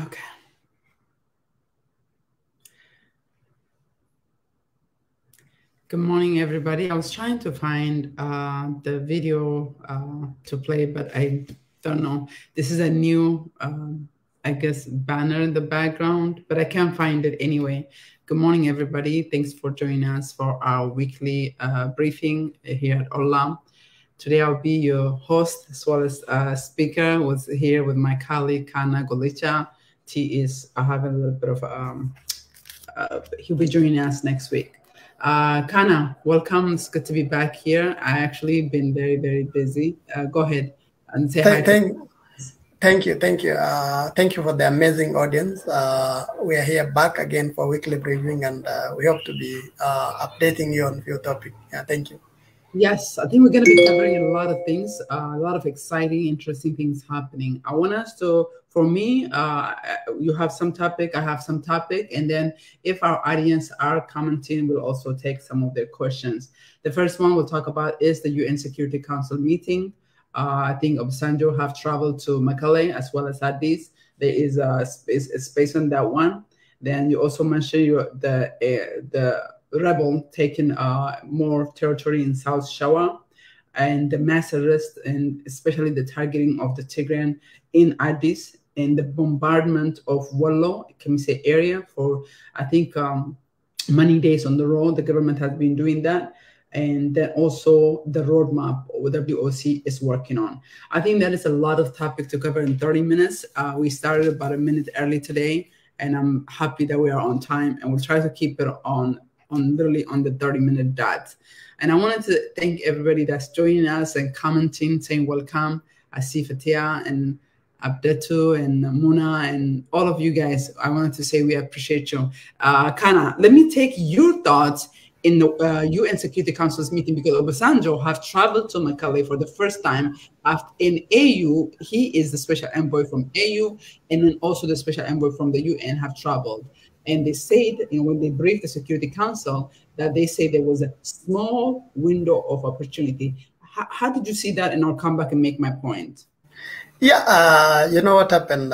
Okay. Good morning, everybody. I was trying to find the video to play, but I don't know. This is a new, I guess, banner in the background, but I can't find it anyway. Good morning, everybody. Thanks for joining us for our weekly briefing here at Olam. Today, I'll be your host as well as speaker. Was here with my colleague, Kana Golicha. He is having a little bit of, he'll be joining us next week. Kana, welcome. It's good to be back here. I actually been very, very busy. Go ahead and say hi. Thank you. Thank you for the amazing audience. We are here back again for weekly briefing, and we hope to be updating you on a few topics. Yeah, thank you. Yes, I think we're going to be covering a lot of things, a lot of exciting, interesting things happening. I want us to, for me, you have some topic, I have some topic, and then if our audience are commenting, we'll also take some of their questions. The first one we'll talk about is the UN Security Council meeting. I think Obasanjo have traveled to Mekelle as well as Addis. There is a space on that one. Then you also mentioned the rebel taking more territory in South Shawa, and the mass arrest, and especially the targeting of the Tigrayan in Addis, and the bombardment of Wallo, Kemise area for, I think, many days on the road. The government has been doing that. And then also the roadmap WOC is working on. I think that is a lot of topic to cover in 30 minutes. We started about a minute early today, and I'm happy that we are on time, and we'll try to keep it on literally on the 30-minute dot. And I wanted to thank everybody that's joining us and commenting, saying welcome. I see Fatia and Abdetu and Muna and all of you guys. I wanted to say we appreciate you. Kana, let me take your thoughts in the UN Security Council's meeting, because Obasanjo have traveled to Mekelle for the first time in AU. He is the special envoy from AU, and then also the special envoy from the UN have traveled. And they said, when they briefed the Security Council, that they say there was a small window of opportunity. How did you see that? And I'll come back and make my point. Yeah, you know what happened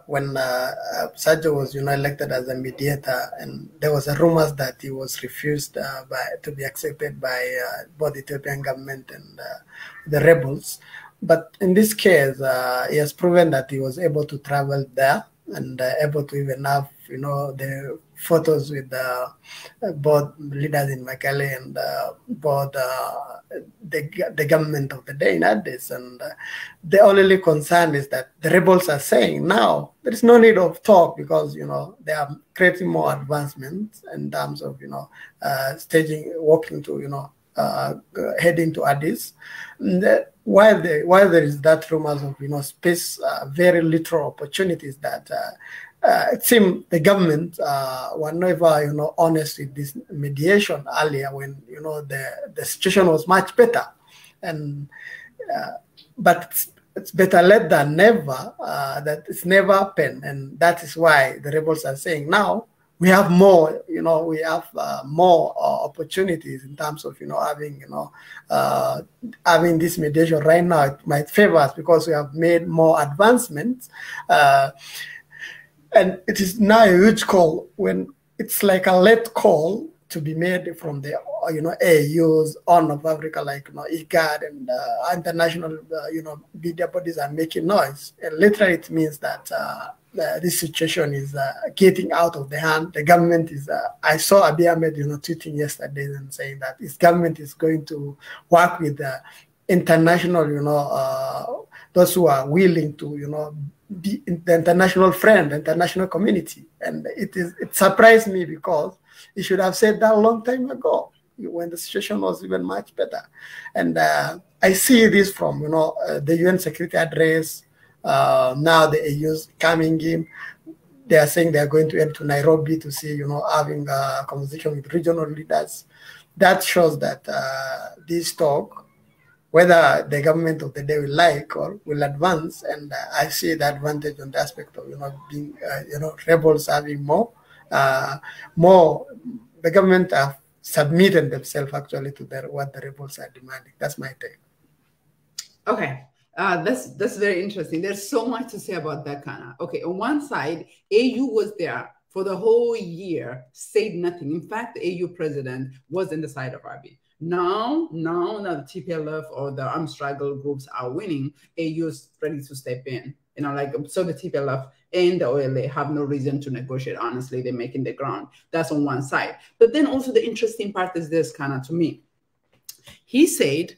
when Obasanjo was, elected as a mediator, and there was a rumors that he was refused to be accepted by both the Ethiopian government and the rebels. But in this case, he has proven that he was able to travel there and able to even have, the photos with both leaders in Mekelle and both the government of the day in Addis. And the only concern is that the rebels are saying now there is no need of talk, because they are creating more advancements in terms of walking to heading to Addis. And while there is that rumors of space, very little opportunities that it seemed the government were never honest with this mediation earlier, when the situation was much better. And but it's better late than never. That it's never happened, and that is why the rebels are saying now we have more. We have more opportunities in terms of having this mediation right now. It might favor us because we have made more advancements. And it is now a huge call, when it's like a late call to be made from the AU's Horn of Africa, like IGAD and international media bodies are making noise. And literally it means that this situation is getting out of the hand. The government is. I saw Abiy Ahmed tweeting yesterday and saying that his government is going to work with the international those who are willing to be the international friend, international community. And it surprised me, because he should have said that a long time ago, when the situation was even much better. And I see this from the UN Security Address. Now the AU's coming in. They are saying they are going to head to Nairobi to see having a conversation with regional leaders. That shows that this talk, whether the government of the day will like or will advance, and I see the advantage on the aspect of being rebels having more. The government have submitted themselves actually to what the rebels are demanding. That's my take. Okay. That's very interesting. There's so much to say about that, Kana. Okay, on one side, AU was there for the whole year, said nothing. In fact, the AU president was in the side of Abiy. Now the TPLF or the armed struggle groups are winning, AU is ready to step in. You know, like, so the TPLF and the OLA have no reason to negotiate. Honestly, they're making the ground. That's on one side. But then also the interesting part is this, Kana, to me. He said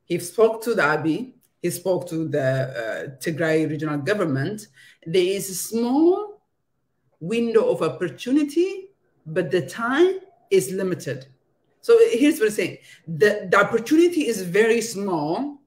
he spoke to the Abiy, he spoke to the Tigray regional government. There is a small window of opportunity, but the time is limited. So here's what I'm saying. The opportunity is very small.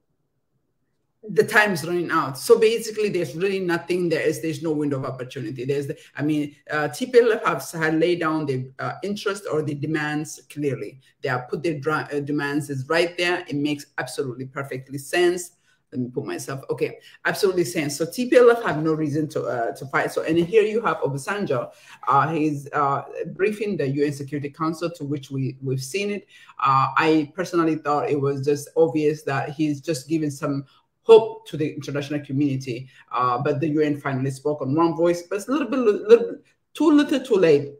The time is running out. So basically, there's really nothing. There's no window of opportunity. TPLF had laid down the interest or the demands clearly. They have put their demands is right there. It makes absolutely perfectly sense. Let me put myself, okay, absolutely sense. So TPLF have no reason to fight. So, and here you have Obasanjo, he's briefing the UN Security Council, to which we've seen it. I personally thought it was just obvious that he's just giving some hope to the international community, but the UN finally spoke on one voice, but it's a little bit too little too late.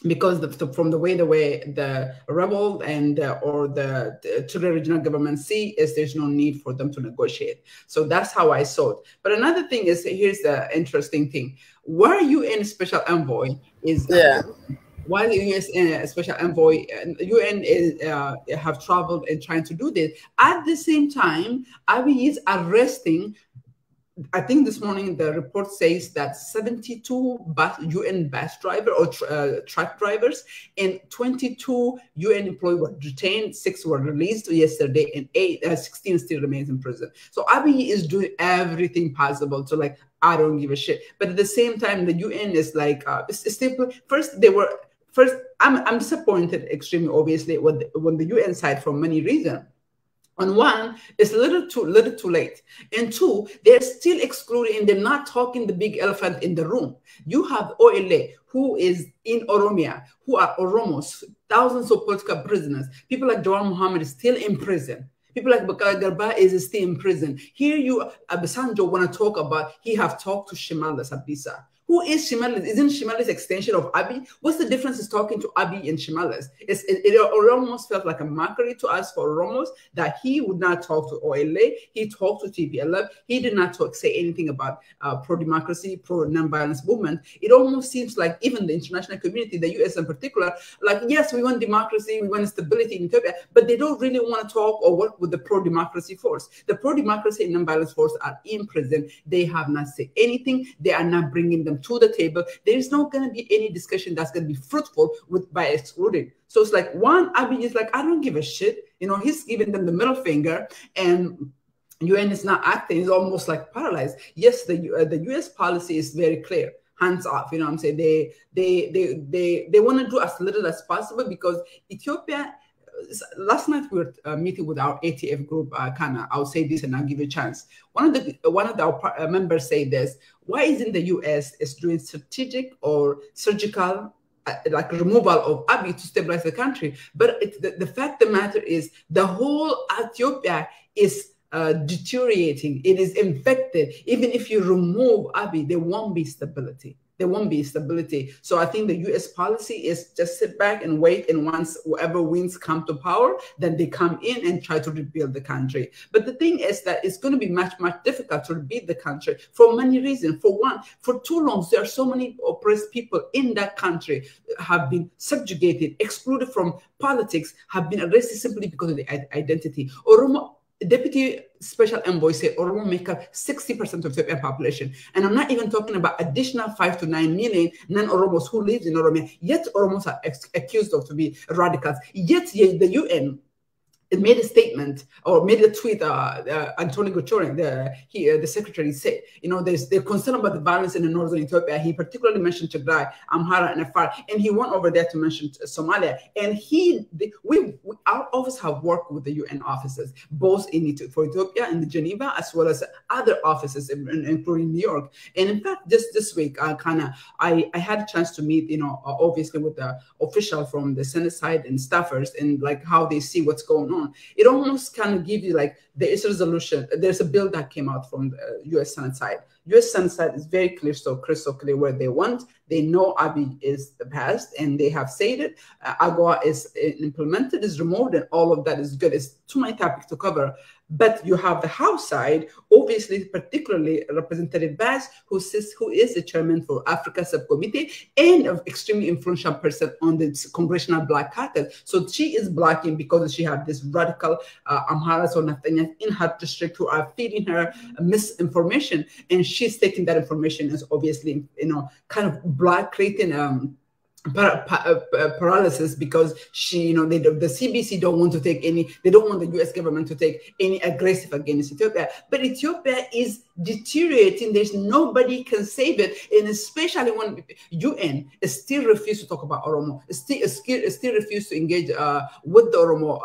Because from the way the rebel and or the Tigray regional government see is there's no need for them to negotiate. So that's how I saw it. But another thing is, here's the interesting thing: where UN special envoy is, while the U.S. special envoy, UN have traveled and trying to do this. At the same time, Abiy is arresting. I think this morning the report says that 72 UN bus drivers or truck drivers and 22 UN employees were detained. 6 were released yesterday, and 16 still remains in prison. So Abiy is doing everything possible to, like, I don't give a shit. But at the same time, the UN is like, First, I'm disappointed extremely, obviously, when the UN side for many reasons. On one, it's a little too late. And two, they're still excluding, and they're not talking the big elephant in the room. You have OLA, who is in Oromia, who are Oromos, thousands of political prisoners. People like Jawar Mohammed is still in prison. People like Bakar Garba is still in prison. Here you, Obasanjo, want to talk about, he have talked to Shimalis Abdissa. Who is Shimalis? Isn't Shimalis extension of Abiy? What's the difference is talking to Abiy and Shimalis? It almost felt like a mockery to us for Oromos that he would not talk to OLA. He talked to TPLF. He did not say anything about pro-democracy, pro-nonviolence movement. It almost seems like even the international community, the US in particular, like, yes, we want democracy, we want stability in Ethiopia, but they don't really want to talk or work with the pro-democracy force. The pro-democracy and nonviolence force are in prison. They have not said anything. They are not bringing them to the table. There is not going to be any discussion that's going to be fruitful by excluding. So it's like, one, Abiy is like, I don't give a shit. You know, he's giving them the middle finger, and UN is not acting. It's almost like paralyzed. Yes, the US policy is very clear. Hands off, you know what I'm saying? They want to do as little as possible, because Ethiopia, last night we were meeting with our ATF group. I'll say this and I'll give you a chance. One of our members say this: why isn't the US is doing strategic or surgical like removal of Abiy to stabilize the country? But the fact of the matter is, the whole Ethiopia is deteriorating. It is infected. Even if you remove Abiy, there won't be stability. There won't be stability. So I think the US policy is just sit back and wait, and once whoever wins come to power, then they come in and try to rebuild the country. But the thing is that it's going to be much, much difficult to rebuild the country for many reasons. For one, for too long, there are so many oppressed people in that country have been subjugated, excluded from politics, have been arrested simply because of their identity. Oromo Deputy Special Envoy said Oromo make up 60% of the Ethiopian population. And I'm not even talking about additional 5 to 9 million non-Oromos who live in Oromia. Yet Oromos are accused of to be radicals. Yet the UN it made a statement or made a tweet. Antonio Guterres, the secretary, said, you know, they're concerned about the violence in the northern Ethiopia. He particularly mentioned Tigray, Amhara, and Afar, and he went over there to mention Somalia. And our office have worked with the UN offices, both for Ethiopia in Geneva, as well as other offices, including New York. And in fact, just this week, I had a chance to meet, you know, obviously with the official from the Senate side and staffers, and like how they see what's going on. on. It almost kind of gives you like there is a resolution. There's a bill that came out from the U.S. Senate side. U.S. Senate side is very clear, so crystal clear where they want. They know Abiy is the past, and they have said it. AGOA is implemented, is removed, and all of that is good. It's too many topics to cover. But you have the House side, obviously, particularly Representative Bass, who is the chairman for Africa Subcommittee and an extremely influential person on the Congressional Black Caucus. So she is blocking because she has this radical Amharas or Nathaniel in her district who are feeding her misinformation, and she's taking that information as obviously, kind of black creating paralysis because she, the CBC don't want to take any, they don't want the U.S. government to take any aggressive against Ethiopia. But Ethiopia is deteriorating. There's nobody can save it, and especially when UN still refuse to talk about Oromo, still refuse to engage with the Oromo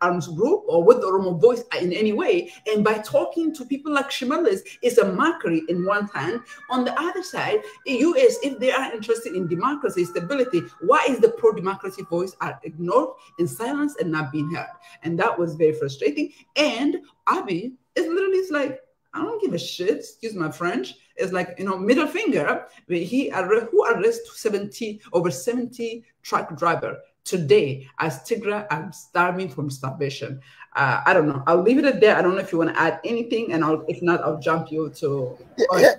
arms group or with the Oromo voice in any way. And by talking to people like Shimalis, it's a mockery in one hand. On the other side, the US, if they are interested in democracy, stability, why is the pro-democracy voice are ignored, in silence, and not being heard? And that was very frustrating. And Abiy is literally like, I don't give a shit, excuse my French. It's like, middle finger. Who arrested over 70 truck driver today as Tigray are starving from starvation. I don't know. I'll leave it at there. I don't know if you want to add anything, and if not, I'll jump you to. Yeah.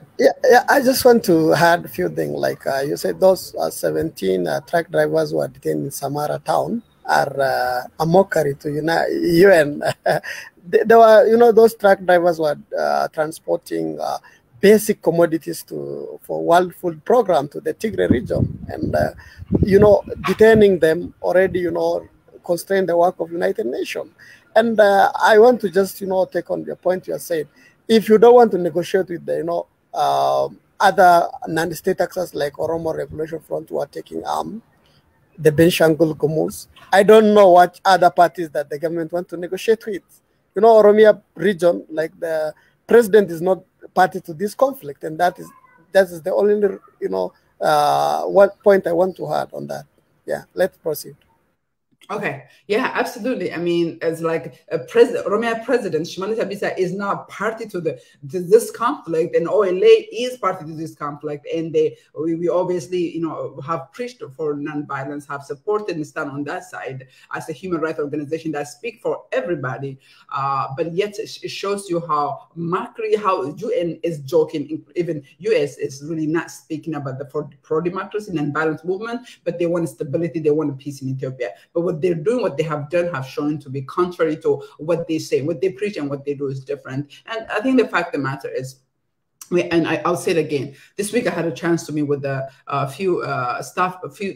I just want to add a few things. Like you said, those 17 truck drivers who are detained in Samara town are a mockery to UN. They were, those truck drivers were transporting basic commodities for World Food Program to the Tigray region, and detaining them already, constrain the work of United Nations. And I want to just, take on your point you said. If you don't want to negotiate with the, other non-state actors like Oromo Revolution Front who are taking arm, the Benshangul Gumuz, I don't know what other parties that the government want to negotiate with. Oromia region, like the president is not party to this conflict, and that is the only, what point I want to add on that. Yeah, let's proceed. Okay. Yeah, absolutely. I mean, as like a Oromia president, Shimallis Abisa is not party to this conflict, and OLA is party to this conflict. And we obviously, have preached for nonviolence, have supported and stand on that side as a human rights organization that speak for everybody. But yet it shows you how mockery, how UN is joking. Even US is really not speaking about the pro-democracy and nonviolence movement, but they want stability, they want peace in Ethiopia. But what they're doing, what they have done, have shown to be contrary to what they say. What they preach and what they do is different. And I think the fact of the matter is, I'll say it again. This week I had a chance to meet with a few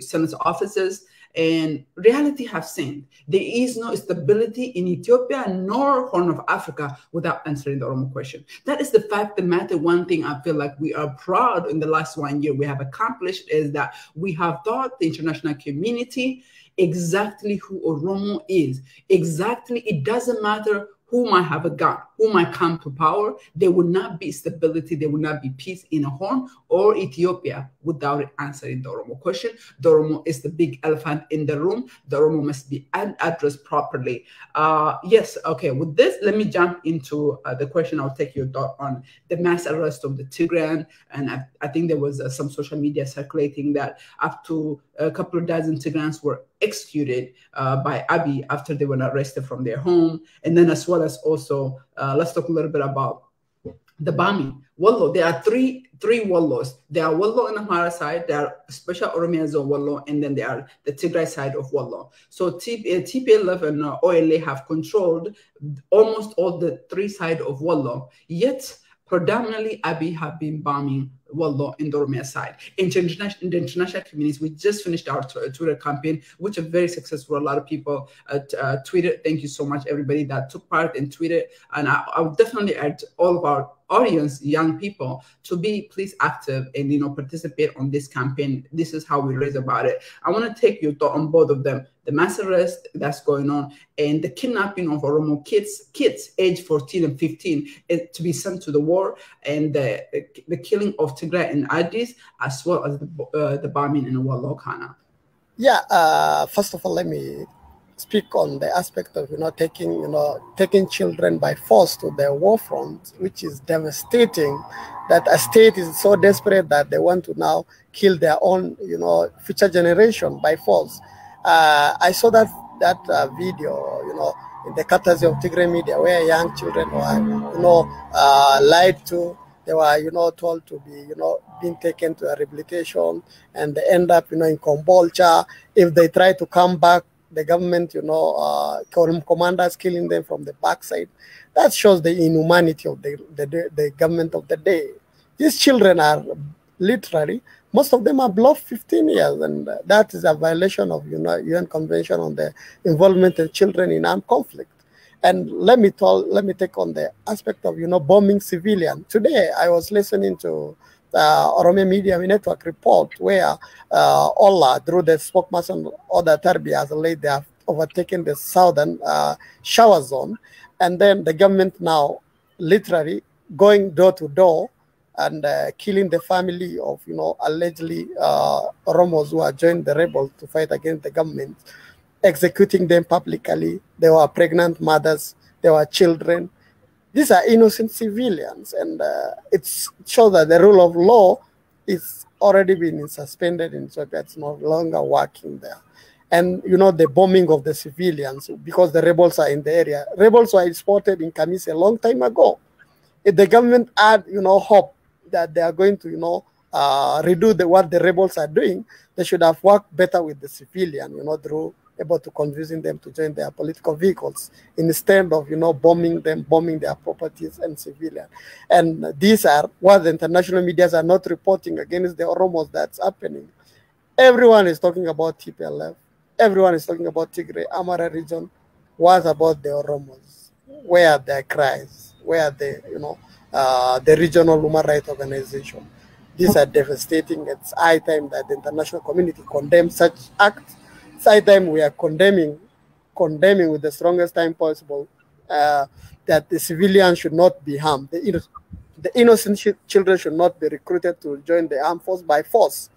Senate officers, and reality have seen there is no stability in Ethiopia nor Horn of Africa without answering the Oromo question. That is the fact of the matter. One thing I feel like we are proud in the last 1 year we have accomplished is that we have taught the international community exactly who Oromo is. Exactly, it doesn't matter who might have a gun, who might come to power. There will not be stability, there will not be peace in a Horn or Ethiopia without answering the Oromo question. The Oromo is the big elephant in the room. The Oromo must be addressed properly. Yes, okay, with this, let me jump into the question. I'll take your thought on the mass arrest of the Tigrayan. And I think there was some social media circulating that up to a couple of dozen Tigrayans were executed by Abiy after they were arrested from their home. And then as well as also, let's talk a little bit about the bombing. Wallo, there are three Wallos. There are Wallo on the Amhara side, there are Special Oromia Zone Wallo, and then there are the Tigray side of Wallo. So TPLF and OLA have controlled almost all the three sides of Wallo, yet predominantly Abiy have been bombing Wallo in the Oromia side. In the international communities, we just finished our Twitter campaign, which is very successful. A lot of people tweeted. Thank you so much, everybody that took part and tweeted. And I would definitely urge all of our audience, young people, to be please active and participate on this campaign. This is how we raise about it. I want to take your thought on both of them: the mass arrest that's going on and the kidnapping of Oromo kids aged 14 and 15 to be sent to the war, and the killing of Tigray and Addis, as well as the bombing in Wallo Kana. Yeah, first of all, let me speak on the aspect of taking children by force to the war front, which is devastating. That a state is so desperate that they want to now kill their own future generation by force. I saw that video in the courtesy of Tigray media, where young children were lied to. They were told to be being taken to a rehabilitation, and they end up in Kombolcha. If they try to come back, the government commanders killing them from the backside. That shows the inhumanity of the government of the day. These children are literally, most of them are below 15 years, and that is a violation of UN Convention on the Involvement of Children in Armed Conflict. And let me take on the aspect of bombing civilians. Today I was listening to Oromia Media Network report where Ola, through the spokesperson Oda Tarbi, has laid they have overtaken the southern shower zone, and then the government now literally going door to door and killing the family of allegedly Oromos who have joined the rebels to fight against the government, executing them publicly. They were pregnant mothers, they were children. These are innocent civilians, and it shows that the rule of law is already been suspended in Ethiopia. It's no longer working there. And the bombing of the civilians, because the rebels are in the area. Rebels were spotted in Kamise a long time ago. If the government had hope that they are going to redo what the rebels are doing, they should have worked better with the civilian, through able to convincing them to join their political vehicles instead of bombing them, bombing their properties and civilians. And these are what the international media are not reporting against the Oromos that's happening. Everyone is talking about TPLF. Everyone is talking about Tigray, Amara region. What about the Oromos? Where are their cries? Where are the regional human rights organization? These are devastating. It's high time that the international community condemns such acts. It's high time we are condemning with the strongest time possible that the civilians should not be harmed. The innocent children should not be recruited to join the armed force by force.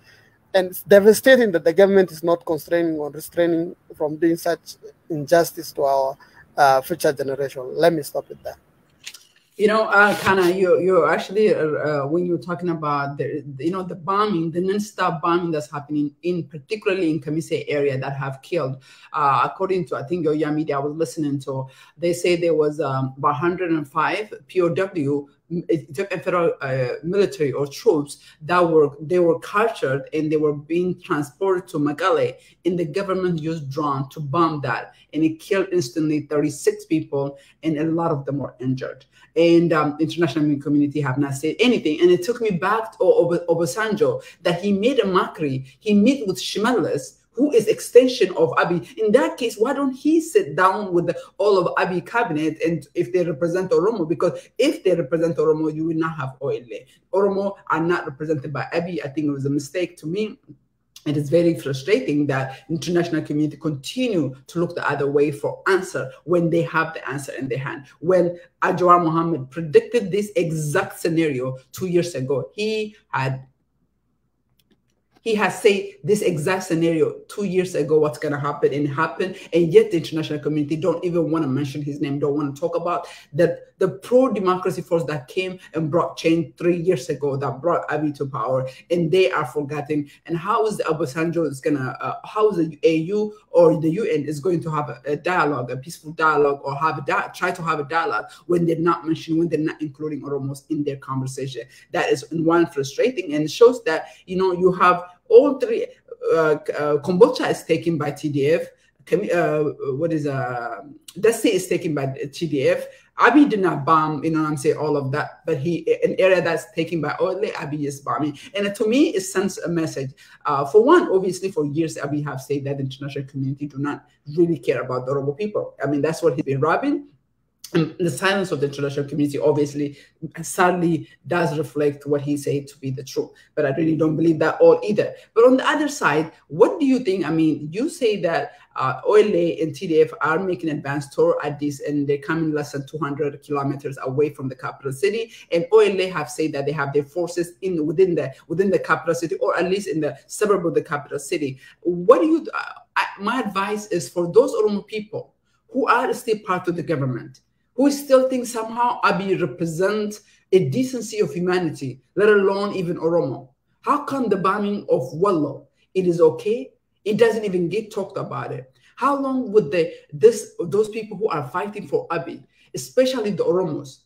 And it's devastating that the government is not constraining or restraining from doing such injustice to our future generation. Let me stop it there. Kana, you're actually when you're talking about the bombing, the non-stop bombing that's happening particularly in Kamise area that have killed, according to I think your media I was listening to, they say there was about 105 POW Ethiopian federal military or troops that were captured and they were being transported to Mekelle, and the government used drone to bomb that, and it killed instantly 36 people, and a lot of them were injured. And international community have not said anything. And it took me back to Obasanjo, that he made a mockery. He met with Shimalis, who is extension of Abiy. In that case, why don't he sit down with all of Abiy cabinet, and if they represent Oromo? Because if they represent Oromo, you will not have OLA. Oromo are not represented by Abiy. I think it was a mistake to me. It is very frustrating that international community continue to look the other way for answer when they have the answer in their hand. When Jawar Mohammed predicted this exact scenario 2 years ago, he has said this exact scenario 2 years ago, what's going to happen, and happen, and yet the international community don't even want to mention his name, don't want to talk about that. The pro-democracy force that came and brought change 3 years ago, that brought Abiy to power, and they are forgetting. And how is the Obasanjo is going to, how is the AU or the UN is going to have a dialogue, a peaceful dialogue, or try to have a dialogue when they're not mentioning, when they're not including Oromos in their conversation? That is one frustrating, and it shows that, you have all three. Kombolcha is taken by TDF. Desi is taken by TDF. Abiy did not bomb, all of that, but an area that's taken by Ole, Abiy is bombing. And to me, it sends a message. For one, obviously, for years, Abiy have said that the international community do not really care about the Oromo people. I mean, that's what he's been robbing. And the silence of the international community obviously sadly does reflect what he said to be the truth. But I really don't believe that all either. But on the other side, what do you think? I mean, you say that OLA and TDF are making advanced tour at this, and they're coming less than 200 kilometers away from the capital city. And OLA have said that they have their forces within the capital city, or at least in the suburb of the capital city. What do you? my advice is for those Oromo people who are still part of the government, who still think somehow Abiy represents a decency of humanity, let alone even Oromo. How come the bombing of Wallo, it is okay? It doesn't even get talked about it. How long would those people who are fighting for Abiy, especially the Oromos,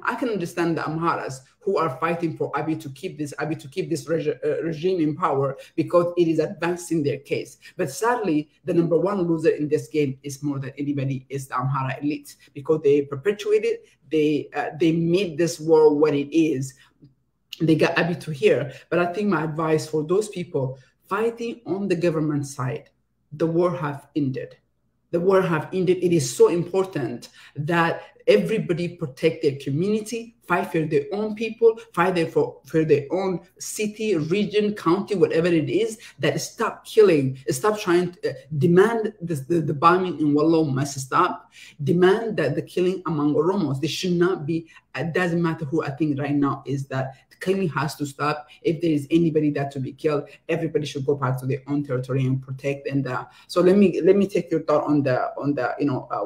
I can understand the Amharas who are fighting for Abiy to keep this regime in power because it is advancing their case. But sadly, the number one loser in this game is more than anybody is the Amhara elite, because they perpetuated, they made this war what it is. They got Abiy to here. But I think my advice for those people fighting on the government side, the war have ended. The war have ended. It is so important that everybody protect their community, fight for their own people, fight for their own city, region, county, whatever it is, that stop killing, stop trying to demand the bombing in Wallo must stop, demand that the killing among Oromos, they should not be, it doesn't matter who. I think right now is that the killing has to stop. If there is anybody that to be killed, everybody should go back to their own territory and protect. And so let me take your thought on the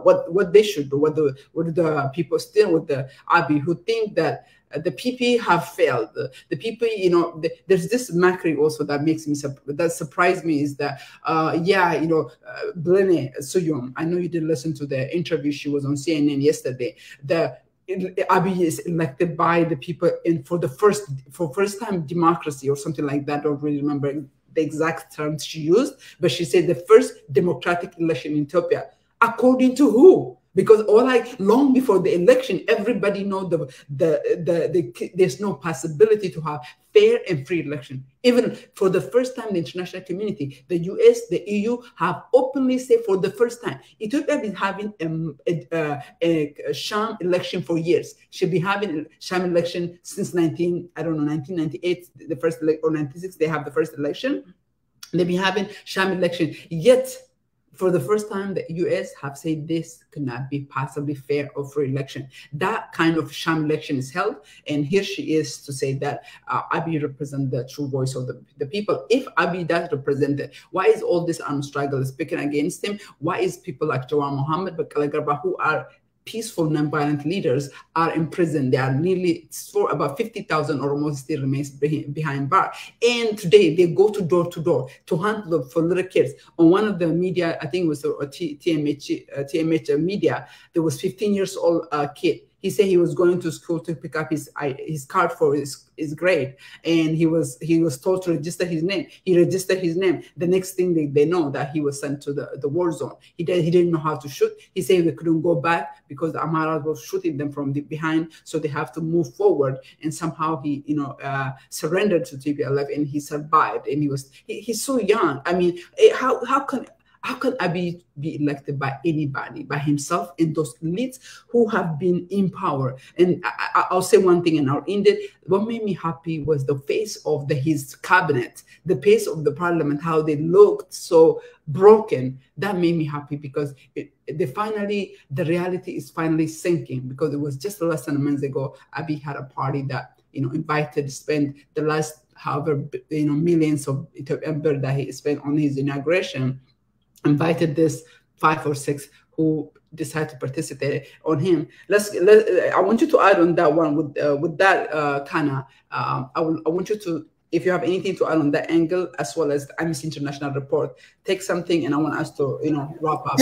what they should do, what the people still with the Abiy who think that the PP have failed. The PP, there's this mockery also that makes me that surprised me is that Blene Suyom, I know you did listen to the interview, she was on CNN yesterday. Abiy is elected by the people for first time democracy or something like that. I don't really remember the exact terms she used, but she said the first democratic election in Ethiopia. According to who? Because long before the election, everybody knows there's no possibility to have fair and free election. Even for the first time, the international community, the US, the EU have openly said for the first time, Ethiopia has been having a sham election for years. She'll be having a sham election since 1998, the first or 96, they have the first election. They've been having sham election, yet for the first time, the US have said this could not be possibly fair or free election. That kind of sham election is held, and here she is to say that Abiy represents the true voice of the people. If Abiy does represent it, why is all this armed struggle speaking against him? Why is people like Jawar Mohammed, Bakala Garba, who are peaceful, non-violent leaders, are in prison? They are nearly, for about 50,000 Oromos still remains behind bar. And today they go to door to hunt for little kids. On one of the media, I think it was TMH media, there was 15 years old kid. He said he was going to school to pick up his card for his grade, and he was told to register his name. He registered his name. The next thing they know that he was sent to the war zone. He didn't know how to shoot. He said they couldn't go back because the Amhara was shooting them from behind, so they have to move forward. And somehow he surrendered to TPLF, and he survived. And he's so young. I mean, how can Abiy be elected by anybody, by himself and those elites who have been in power? And I'll say one thing and I'll end it. What made me happy was the face of his cabinet, the face of the parliament, how they looked so broken. That made me happy because the reality is finally sinking, because it was just less than a month ago, Abiy had a party that, invited to spend the last however, millions of Ethiopian birr that he spent on his inauguration, invited this 5 or 6 who decided to participate on him. I want you to add on that one with that Kana. I want you to, if you have anything to add on that angle, as well as the Amnesty International report, take something, and I want us to wrap up.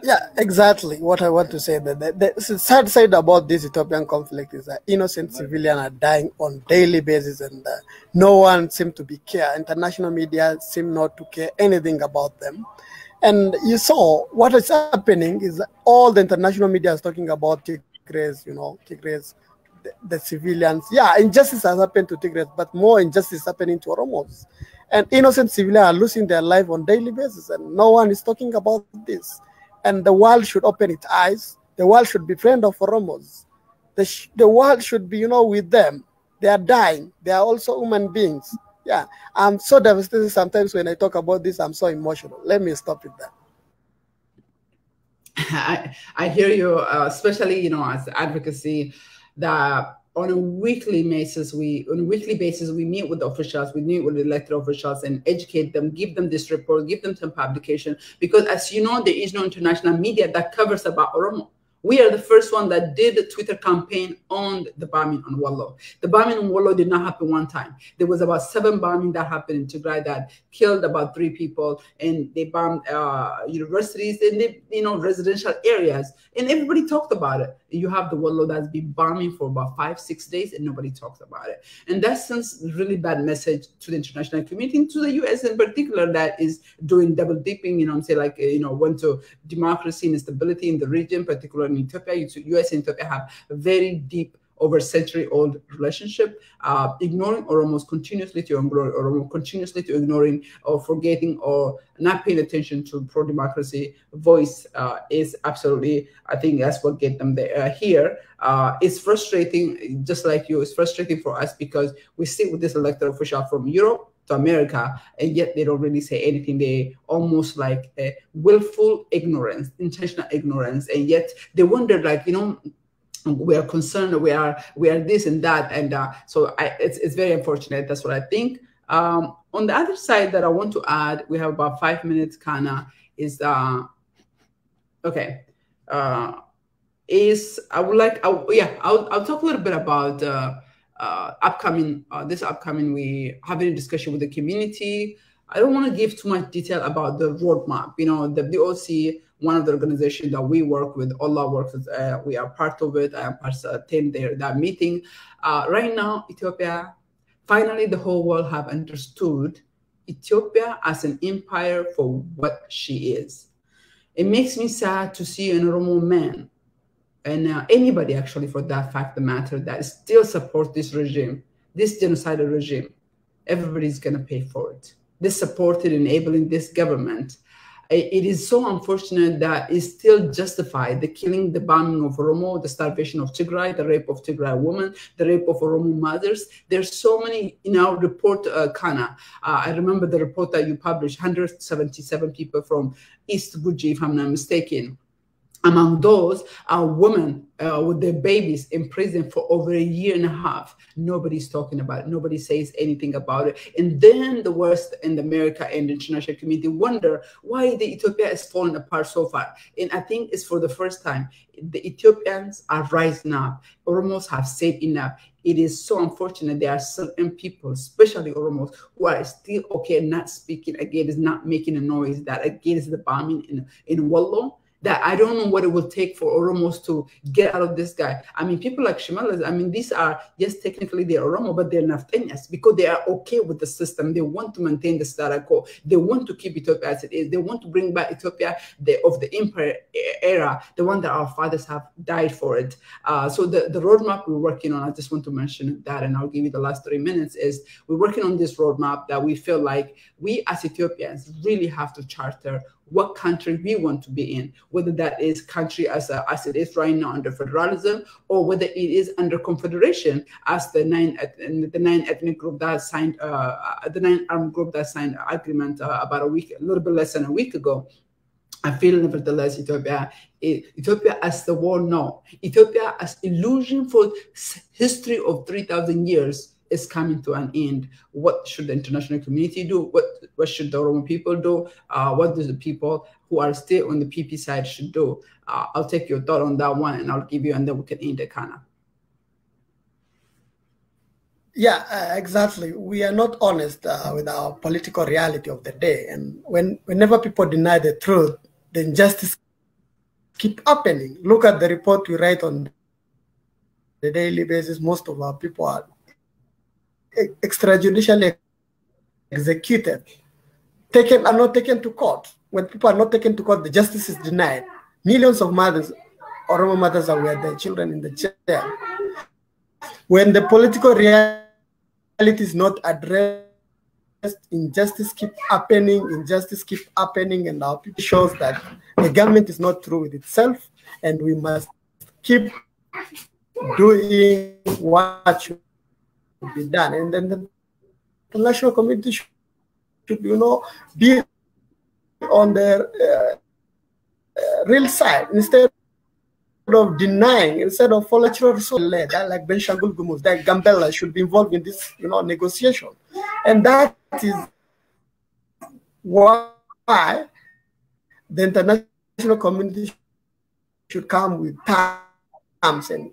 Yeah, exactly. What I want to say, the sad side about this Ethiopian conflict is that innocent civilians are dying on daily basis, and no one seems to be care. International media seem not to care anything about them. And you saw what is happening is that all the international media is talking about Tigrays, Tigrays, the civilians. Yeah, injustice has happened to Tigrays, but more injustice is happening to Oromos. And innocent civilians are losing their life on daily basis, and no one is talking about this. And the world should open its eyes. The world should be friend of Oromos. The world should be, with them. They are dying. They are also human beings. Yeah, I'm so devastated sometimes when I talk about this. I'm so emotional. Let me stop it there. I hear you, especially, as advocacy, that on a weekly basis, we meet with the officials, we meet with the elected officials and educate them, give them this report, give them some publication, because as you know, there is no international media that covers about Oromo. We are the first one that did a Twitter campaign on the bombing on Wallo. The bombing on Wallo did not happen one time. There was about 7 bombing that happened in Tigray that killed about 3 people, and they bombed universities and residential areas, and everybody talked about it. You have the Wallo that's been bombing for about 5-6 days, and nobody talks about it. And that sends a really bad message to the international community, to the U.S. in particular, that is doing double dipping. Went to democracy and stability in the region, particularly in Ethiopia. U.S. and Ethiopia have a very deep, over century-old relationship. Ignoring Oromos continuously to ignoring or forgetting or not paying attention to pro-democracy voice is absolutely, I think that's what get them there. Here, it's frustrating, just like you, it's frustrating for us because we sit with this elected official from Europe to America, and yet they don't really say anything. They almost like a willful ignorance, intentional ignorance, and yet they wonder, we are concerned, we are this and that, and so it's very unfortunate. That's what I think. On the other side that I want to add, we have about 5 minutes, Kana, is okay. I'll talk a little bit about this upcoming. We having a discussion with the community. I don't want to give too much detail about the roadmap. The WOC, one of the organizations that we work with, Allah works with, we are part of it. I am part of that meeting. Right now, Ethiopia, finally the whole world have understood Ethiopia as an empire for what she is. It makes me sad to see an Oromo man, and anybody actually for that fact the matter, that still supports this regime, this genocidal regime. Everybody's gonna pay for it. This supported enabling this government. It is so unfortunate that it's still justified, the killing, the bombing of Oromo, the starvation of Tigray, the rape of Tigray women, the rape of Oromo mothers. There's so many in our report, Kana. I remember the report that you published, 177 people from East Guji, if I'm not mistaken. Among those are women with their babies in prison for over 1.5 years. Nobody's talking about it. Nobody says anything about it. And then the West and America and the international community wonder why the Ethiopia is falling apart so far. And I think it's for the first time. The Ethiopians are rising up. Oromos have said enough. It is so unfortunate there are certain people, especially Oromos, who are still okay not speaking again, is not making a noise that against the bombing in Wallo. That I don't know what it will take for Oromos to get out of this guy. I mean, people like Shimalas, I mean, these are, yes, technically they're Oromo, but they're Naftanyas because they are okay with the system. They want to maintain the status quo. They want to keep Ethiopia as it is. They want to bring back Ethiopia of the empire era, the one that our fathers have died for it. So the roadmap we're working on, I just want to mention that, and I'll give you the last 3 minutes, is we're working on this roadmap that we feel like we as Ethiopians really have to charter what country we want to be in, whether that is country as it is right now under federalism, or whether it is under confederation as the nine ethnic group that signed the 9 armed group that signed agreement about a little bit less than a week ago. I feel nevertheless Ethiopia as the world know, Ethiopia as illusion for history of 3,000 years is coming to an end. What should the international community do? What should the Oromo people do? What do the people who are still on the PP side should do? I'll take your thought on that one, and I'll give you, and then we can end the Kana. Yeah, exactly. We are not honest with our political reality of the day, and whenever people deny the truth, the injustice keep happening. Look at the report we write on the daily basis. Most of our people are extrajudicially executed, are not taken to court. When people are not taken to court, the justice is denied. Millions of mothers, Oromo mothers, are with their children in the chair. When the political reality is not addressed, injustice keep happening, and our people shows that the government is not through with itself, and we must keep doing what should be done. And then the national community should be on their real side, instead of denying, instead of following that like Benshangul Gumus, that Gambella should be involved in this, negotiation. And that is why the international community should come with terms and,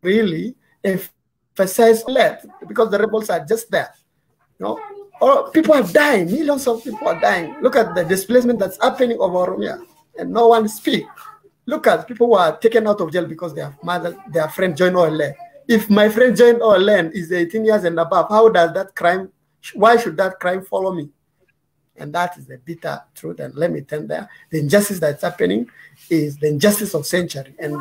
really emphasize that, because the rebels are just there. Or people are dying, millions of people are dying. Look at the displacement that's happening over Oromia, and no one speaks. Look at people who are taken out of jail because their friend joined OLN. If my friend joined OLN is 18 years and above, how does that crime, why should that crime follow me? And that is the bitter truth. And let me tell you there, the injustice that's happening is the injustice of century. And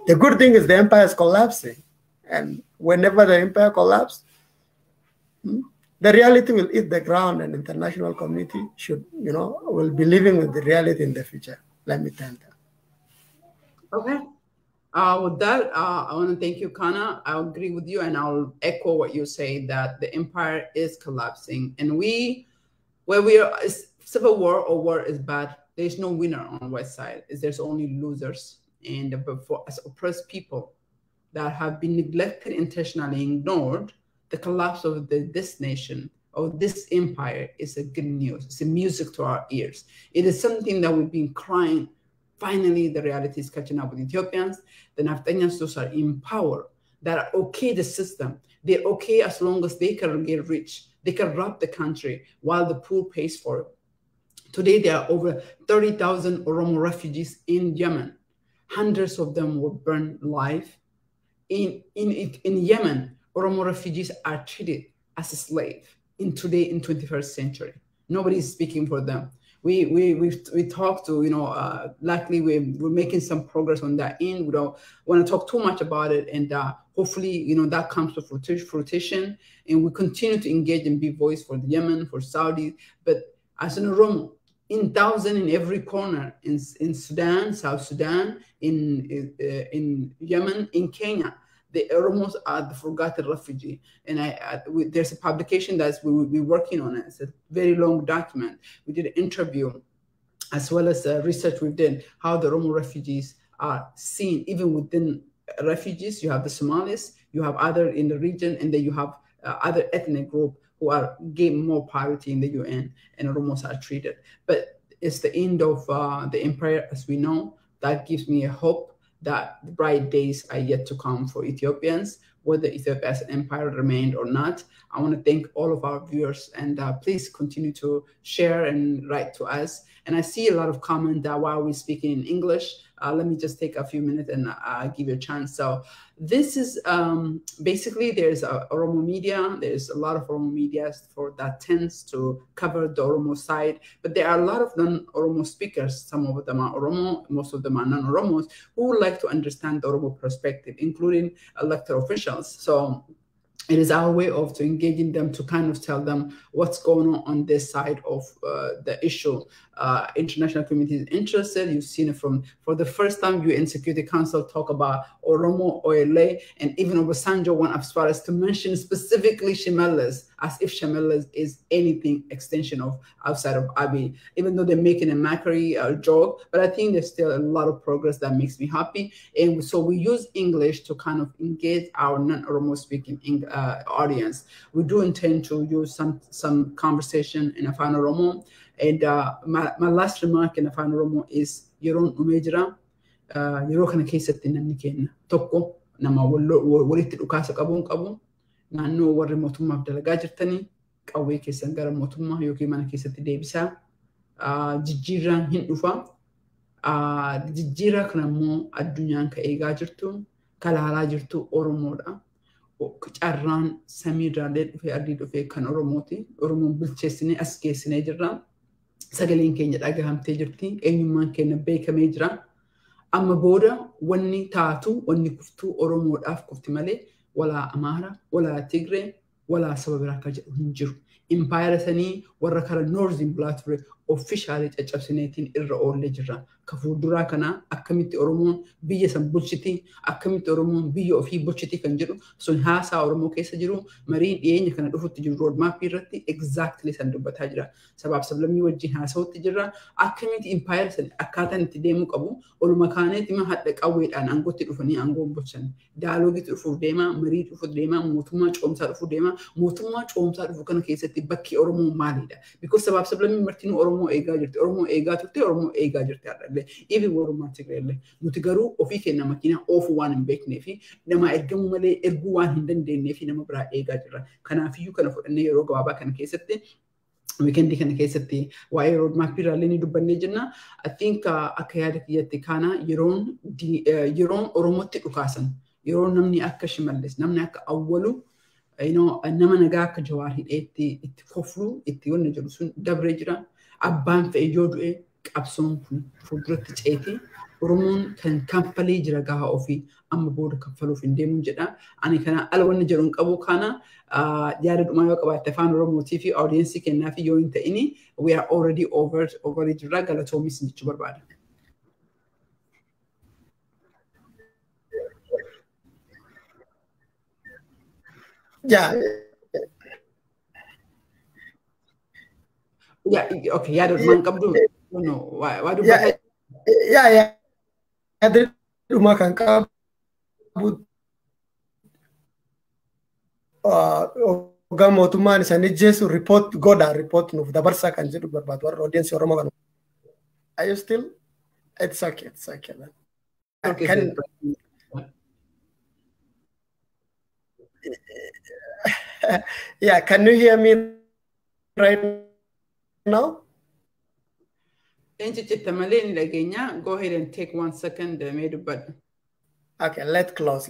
the good thing is the empire is collapsing. And whenever the empire collapses, the reality will hit the ground, and international community should, will be living with the reality in the future. Let me tell you that. Okay. With that, I want to thank you, Kana. I agree with you, and I'll echo what you say, that the empire is collapsing. And where we are, civil war or war is bad. There's no winner on West Side. There's only losers. And for as oppressed people that have been neglected, intentionally ignored, the collapse of this nation, of this empire, is a good news. It's a music to our ears. It is something that we've been crying. Finally, the reality is catching up with Ethiopians. The Naftalians, those are in power, that are okay the system. They're okay as long as they can get rich. They can rob the country while the poor pays for it. Today, there are over 30,000 Oromo refugees in Yemen. Hundreds of them were burned alive. In Yemen, Oromo refugees are treated as a slave in 21st century. Nobody is speaking for them. We talked to, luckily we're making some progress on that end. We don't want to talk too much about it, and hopefully, that comes to fruition, and we continue to engage and be voice for the Yemen, for Saudi. But as an Oromo, in thousands in every corner, in Sudan, South Sudan, in Yemen, in Kenya, the Oromos are the forgotten refugee. And there's a publication that we will be working on it. It's a very long document. We did an interview as well as research we did, how the Oromo refugees are seen. Even within refugees, you have the Somalis, you have other in the region, and then you have other ethnic group who are gain more priority in the UN, and Oromos are treated. But it's the end of the empire, as we know. That gives me a hope that the bright days are yet to come for Ethiopians, whether Ethiopia as an empire remained or not. I want to thank all of our viewers, and please continue to share and write to us. And I see a lot of comment that while we're speaking in English, let me just take a few minutes and give you a chance. So this is basically, there's Oromo media. There's a lot of Oromo media that tends to cover the Oromo side, but there are a lot of non-Oromo speakers. Some of them are Oromo, most of them are non-Oromos, who would like to understand the Oromo perspective, including elected officials. So it is our way of engaging them, to kind of tell them what's going on this side of the issue. International community is interested. You've seen it for the first time, UN Security Council talk about Oromo, OLA, and even Obasanjo went as far as to mention specifically Shemeles, as if Shemeles is anything extension of outside of Abiy, even though they're making a mockery joke. But I think there's still a lot of progress that makes me happy. And so we use English to kind of engage our non-Oromo speaking audience. We do intend to use some conversation in Afaan Oromo. And my last remark in Afaan Oromo is Yeroon Umejira, yeroo kana keessatti namni keenya tokko nama walitti dhukaasa qabu naannoo warri mootummaaf dalagaa jirtanii qawwee keessan gara mootummaa yookiin mana keessatti deebisaa, jijjiirraan hin dhufa. Jijjiirraa kana immoo addunyaan ka eegaa jirtu, kalaalaa jirtu Oromoodha. Carraan samiirraalee dhufee adii dhufee kan Oromooti. Oromoon bilcheessinee as geessinee jirra. Sagaleen keenya dhagahamtee jirti. Eenyummaan keenya beekamee jira. Amma booda wanni taatu, wanni kuftuu Oromoodhaaf kufti malee walaa Amaara, walaa Tigree, walaa saba biraa akka jedhu hin jiru. Impaayera sanii warra kara noorziin bulaa ture ofishaalee caccabsineetiin irra oollee jirra. Ka fuulduraa kana akkamitti Oromoon biyya san bulchiti, akkamitti Oromoon biyya ofii bulchiti kan jedhu sun haasaa Oromoo keessa jiru marii dhiyeenya kana dhufutti jiru roodmaappii irratti exactly san dubbataa jira. Sabaaf sablammii wajjin haasawutti jirra. Akkamitti impaayera san akkaataan itti deemuu qabu oluma kaaneetti ma hadha qawweedhaan aangootti dhufanii aangoo bulchan. Daaloogitti dhufuuf deema, marii dhufuuf deema, mootummaa coomsaa dhufuuf deema. Mootummaa coomsaa dhufu kana keessatti bakki Oromoo maalidha? Because sabaaf sablammii martinuu Oromoo eegaa jirti. Oromoo eegaa turte, Oromoo eegaa jirti har'allee. Even warummaa Tigraallee. Nuti garuu ofii keenya makiinaa oofuu waan hin beeknee fi nama ergamuu malee erguu waan hin dandeenyee fi nama biraa eegaa jirra. Kanaafiyyuu kana fudhannee yeroo gabaabaa kana keessatti weekendii kana keessatti waa'ee roodmaappii irraallee ni dubbannee jenna. I think akka yaada kiyyatti kana yeroon Oromootti dhukaasan, yeroon namni akka Shimallis, namni akka Awwaluu nama nagaa akka Jawaar hidheetti itti kofluu itti wanna jedhu sun dabree jira. Abbaan fe'e yoo du'e qabsoon kun fuulduratti ceeti. Oromoon kan kanfalee jira gahaa ofii amma booda kanfaluuf hin deemuun jedha. Ani kana ala wanna jedhuun qabu kana yaada dhumaa yoo qabaatte afaan Oromootii fi audiensii kennaa fi yoo hin ta'ini we are already over jirra galatoomis jechuu barbaada. Yeah. Yeah, okay, yeah, man kabdu. No, why do yeah. Ada rumah kan kabut. Ogam mootummaan isaanii jeesu report goda report nuuf dabarsaa kan jedhu barbaadu warra audience Oromoo kan. Are you still? It's okay, man. Okay. Yeah, can you hear me right now? Go ahead and take 1 second. Okay, let's close.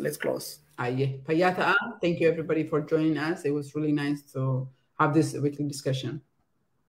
Thank you everybody for joining us. It was really nice to have this weekly discussion.